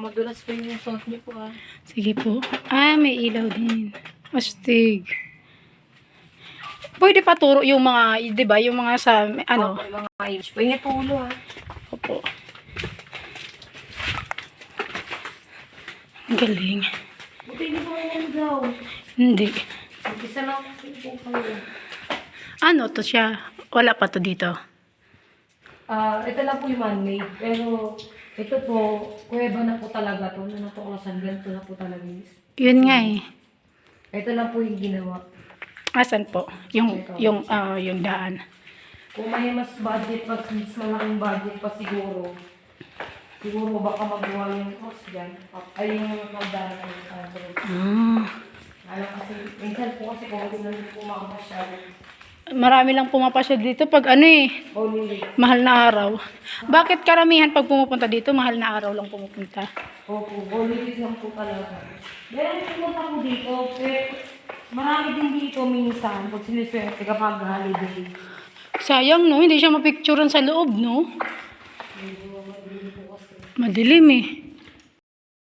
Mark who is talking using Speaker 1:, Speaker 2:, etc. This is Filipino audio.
Speaker 1: madulas po yung suot niyo po ah.
Speaker 2: Sige po. Ah, may ilaw din. Astig. Pwede pa turo yung mga, di ba, yung mga sa, ano?
Speaker 1: Opo, yung mga image po. Ingat po ulo ah.
Speaker 2: Opo. Ang galing.
Speaker 1: Buti hindi po ngayon daw.
Speaker 2: Hindi.
Speaker 1: Isa lang po kayo.
Speaker 2: Ano to siya? Wala pa to dito.
Speaker 1: Ito lang po yung man-made. Pero ito po, kuweba na po talaga to. Natuklasan, ganito na po talaga.
Speaker 2: Yun nga eh.
Speaker 1: Ito lang po yung ginawa.
Speaker 2: Asan po? Yung daan.
Speaker 1: Kung may mas budget pa, mas malaking budget pa siguro baka magawa yung cost dyan. Ay, yung magdaan ng Android. Alam kasi, minsan po kasi kung hindi namin po makamasyado.
Speaker 2: Marami lang pumapasya dito pag ano eh,
Speaker 1: Holy Week.
Speaker 2: mahal na araw. Bakit karamihan pag pumupunta dito, mahal na araw lang pumupunta?
Speaker 1: Opo, Holy Week lang po talaga. Meron pumunta po dito, pero marami din dito minsan pag siniswerte kapag holiday.
Speaker 2: Sayang no, hindi siya mapicturean sa loob no? Madilim eh.